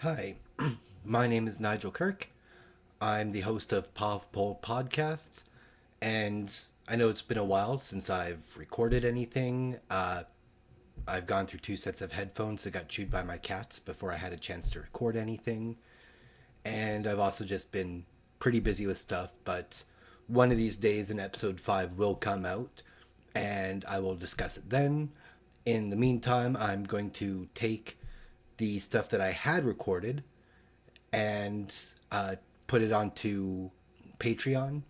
Hi, my name is Nigel Kirk. I'm the host of Pav Pol Podcasts, and I know it's been a while since I've recorded anything. I've gone through two sets of headphones that got chewed by my cats before I had a chance to record anything, and I've also just been pretty busy with stuff, but one of these days an episode 5 will come out, and I will discuss it then. In the meantime, I'm going to take the stuff that I had recorded and put it onto Patreon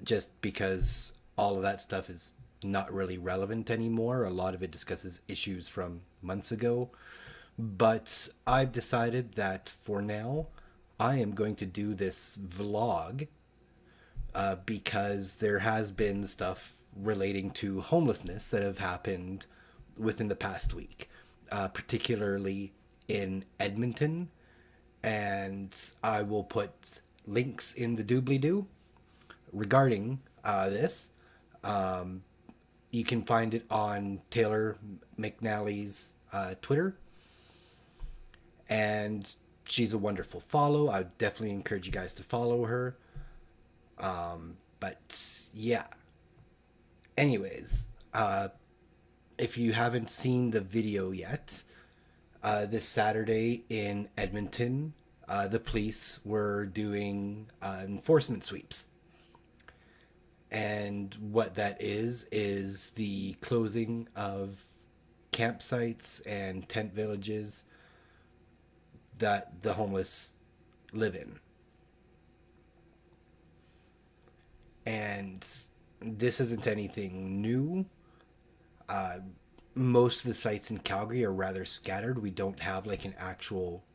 just because all of that stuff is not really relevant anymore. A lot of it discusses issues from months ago. But I've decided that for now, I am going to do this vlog because there has been stuff relating to homelessness that have happened within the past week, particularly in Edmonton, and I will put links in the doobly doo regarding this. Um, you can find it on Taylor McNally's Twitter, and she's a wonderful follow. I would definitely encourage you guys to follow her. But yeah, anyways, if you haven't seen the video yet, this Saturday in Edmonton, the police were doing enforcement sweeps. And what that is the closing of campsites and tent villages that the homeless live in. And this isn't anything new. Uh, Most of the sites in Calgary are rather scattered. We don't have like an actual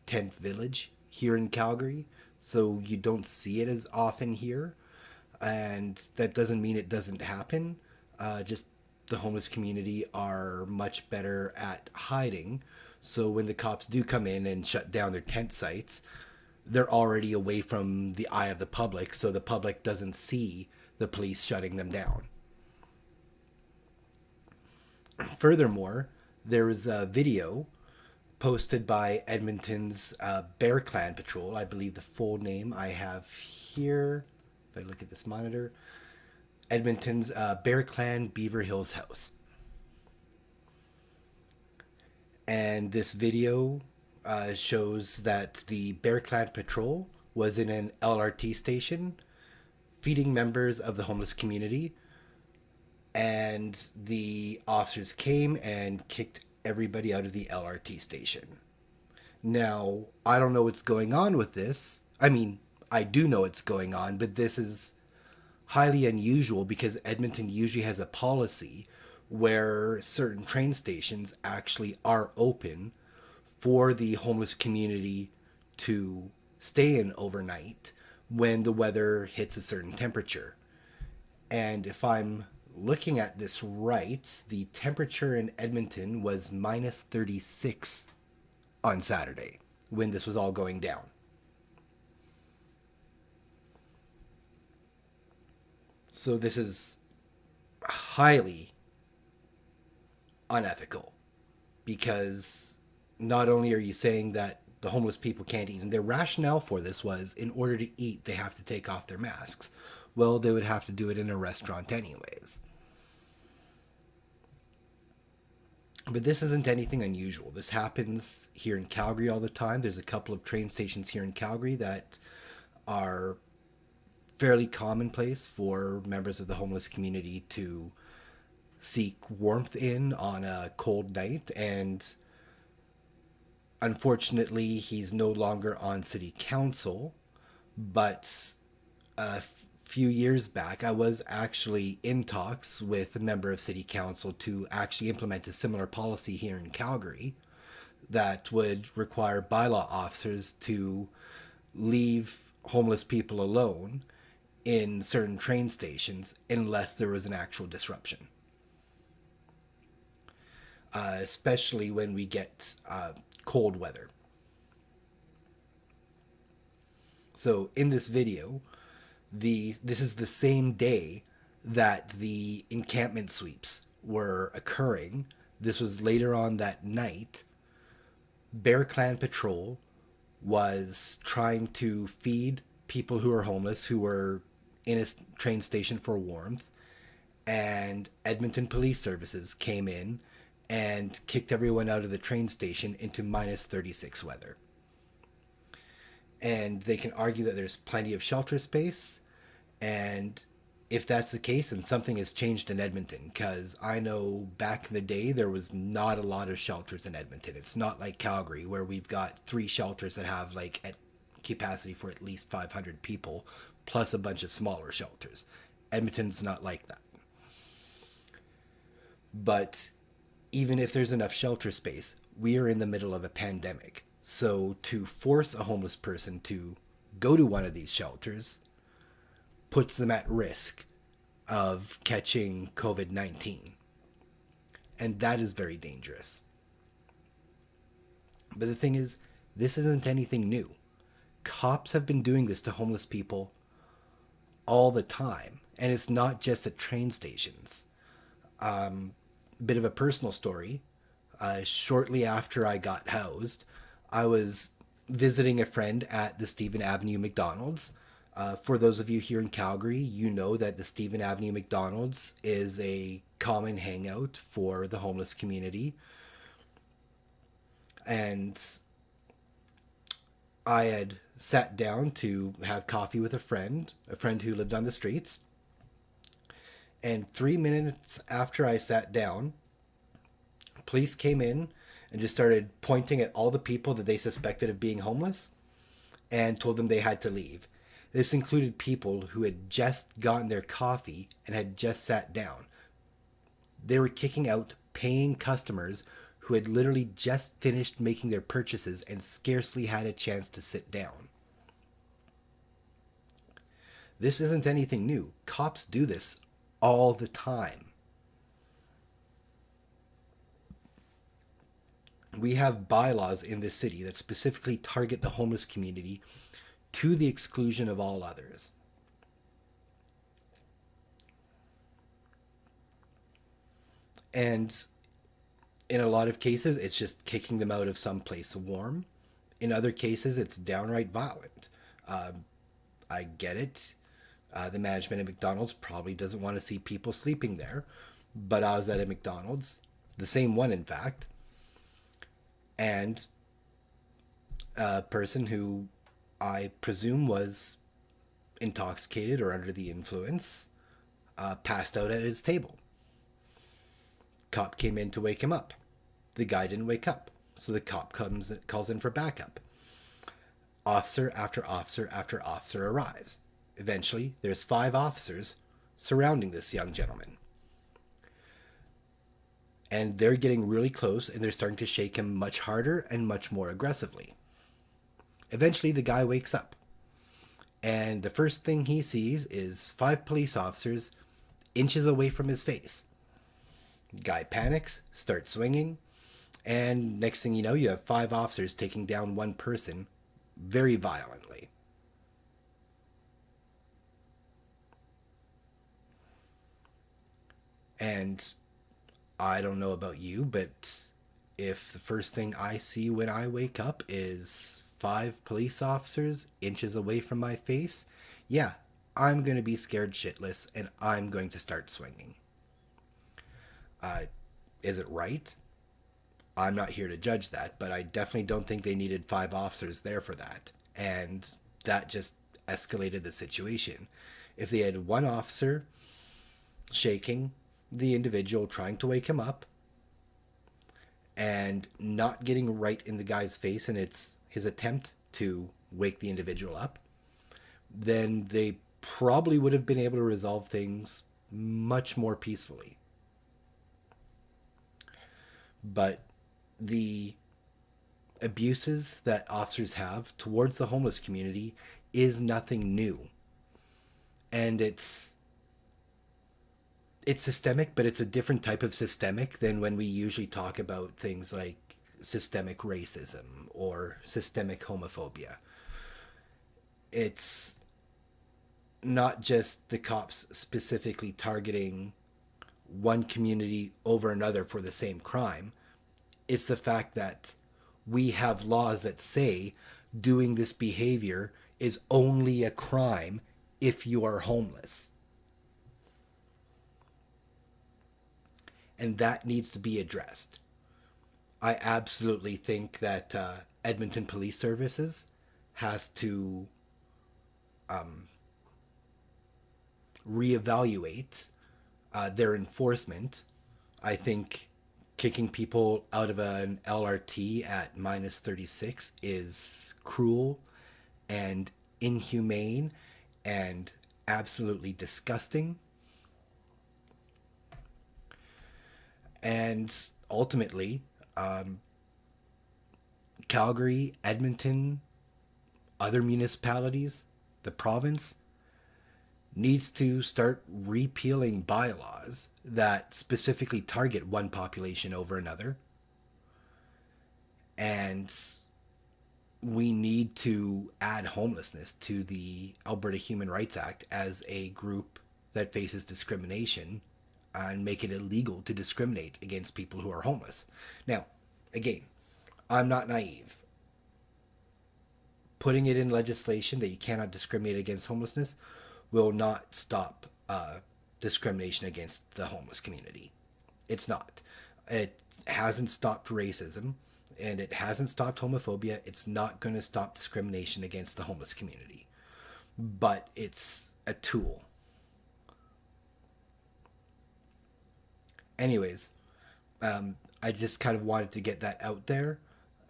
tent village here in Calgary, so you don't see it as often here. And that doesn't mean it doesn't happen. Just the homeless community are much better at hiding. So when the cops do come in and shut down their tent sites, they're already away from the eye of the public, so the public doesn't see the police shutting them down. Furthermore, there was a video posted by Edmonton's Bear Clan Patrol. I believe the full name I have here, if I look at this monitor, Edmonton's Bear Clan Beaver Hills House. And this video shows that the Bear Clan Patrol was in an LRT station feeding members of the homeless community, and the officers came and kicked everybody out of the LRT station. Now, I don't know what's going on with this. I mean, I do know what's going on, but this is highly unusual because Edmonton usually has a policy where certain train stations actually are open for the homeless community to stay in overnight when the weather hits a certain temperature. And if I'm looking at this right, the temperature in Edmonton was minus 36 on Saturday when this was all going down. So this is highly unethical because not only are you saying that the homeless people can't eat, and their rationale for this was in order to eat, they have to take off their masks. Well, they would have to do it in a restaurant anyways. But this isn't anything unusual. This happens here in Calgary all the time. There's a couple of train stations here in Calgary that are fairly commonplace for members of the homeless community to seek warmth in on a cold night. And unfortunately, he's no longer on city council. But a few years back, I was actually in talks with a member of city council to actually implement a similar policy here in Calgary that would require bylaw officers to leave homeless people alone in certain train stations unless there was an actual disruption. Especially when we get cold weather. So in this video, this is the same day that the encampment sweeps were occurring. This was later on that night. Bear Clan Patrol was trying to feed people who were homeless who were in a train station for warmth, and Edmonton Police Services came in and kicked everyone out of the train station into minus 36 weather. And they can argue that there's plenty of shelter space, and if that's the case, then something has changed in Edmonton, because I know back in the day there was not a lot of shelters in Edmonton. It's not like Calgary, where we've got 3 shelters that have like at capacity for at least 500 people, plus a bunch of smaller shelters. Edmonton's not like that. But even if there's enough shelter space, we are in the middle of a pandemic. So to force a homeless person to go to one of these shelters puts them at risk of catching COVID-19. And that is very dangerous. But the thing is, this isn't anything new. Cops have been doing this to homeless people all the time. And it's not just at train stations. Bit of a personal story. Shortly after I got housed, I was visiting a friend at the Stephen Avenue McDonald's. For those of you here in Calgary, you know that the Stephen Avenue McDonald's is a common hangout for the homeless community. And I had sat down to have coffee with a friend who lived on the streets. And 3 minutes after I sat down, police came in and just started pointing at all the people that they suspected of being homeless and told them they had to leave. This included people who had just gotten their coffee and had just sat down. They were kicking out paying customers who had literally just finished making their purchases and scarcely had a chance to sit down. This isn't anything new. Cops do this all the time. We have bylaws in this city that specifically target the homeless community to the exclusion of all others. And in a lot of cases, it's just kicking them out of some place warm. In other cases, it's downright violent. I get it. The management at McDonald's probably doesn't want to see people sleeping there. But I was at a McDonald's, the same one in fact, and a person who I presume was intoxicated or under the influence passed out at his table. Cop came in to wake him up. The guy didn't wake up, so the cop calls in for backup. Officer after officer after officer arrives. Eventually, there's 5 officers surrounding this young gentleman. And they're getting really close, and they're starting to shake him much harder and much more aggressively. Eventually, the guy wakes up. And the first thing he sees is 5 police officers inches away from his face. Guy panics, starts swinging, and next thing you know, you have 5 officers taking down one person very violently. And I don't know about you, but if the first thing I see when I wake up is 5 police officers inches away from my face, yeah, I'm going to be scared shitless and I'm going to start swinging. Is it right? I'm not here to judge that, but I definitely don't think they needed 5 officers there for that. And that just escalated the situation. If they had 1 officer shaking the individual, trying to wake him up, and not getting right in the guy's face, and it's his attempt to wake the individual up, then they probably would have been able to resolve things much more peacefully. But the abuses that officers have towards the homeless community is nothing new. And it's systemic, but it's a different type of systemic than when we usually talk about things like systemic racism or systemic homophobia. It's not just the cops specifically targeting one community over another for the same crime. It's the fact that we have laws that say doing this behavior is only a crime if you are homeless. And that needs to be addressed. I absolutely think that Edmonton Police Services has to reevaluate their enforcement. I think kicking people out of an LRT at minus 36 is cruel and inhumane and absolutely disgusting. And ultimately, Calgary, Edmonton, other municipalities, the province needs to start repealing bylaws that specifically target one population over another. And we need to add homelessness to the Alberta Human Rights Act as a group that faces discrimination and make it illegal to discriminate against people who are homeless. Now, again, I'm not naive. Putting it in legislation that you cannot discriminate against homelessness will not stop discrimination against the homeless community. It's not. It hasn't stopped racism and it hasn't stopped homophobia. It's not going to stop discrimination against the homeless community. But it's a tool. Anyways, I just kind of wanted to get that out there.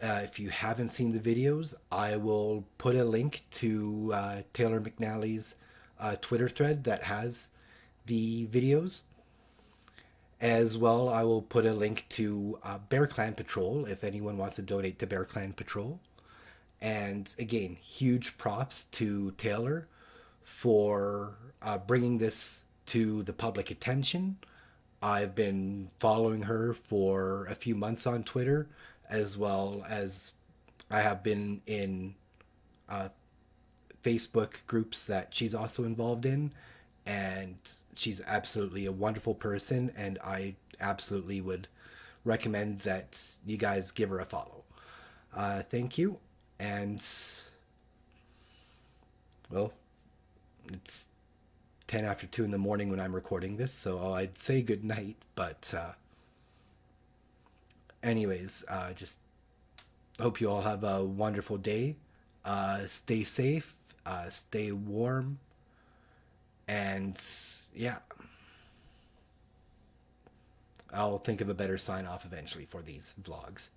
If you haven't seen the videos, I will put a link to Taylor McNally's Twitter thread that has the videos. As well, I will put a link to Bear Clan Patrol if anyone wants to donate to Bear Clan Patrol. And again, huge props to Taylor for bringing this to the public attention. I've been following her for a few months on Twitter, as well as I have been in Facebook groups that she's also involved in. And she's absolutely a wonderful person, and I absolutely would recommend that you guys give her a follow. Thank you, and well, it's 10 after 2 in the morning when I'm recording this, so I'd say good night, but anyways, just hope you all have a wonderful day. Stay safe, stay warm, and yeah, I'll think of a better sign off eventually for these vlogs.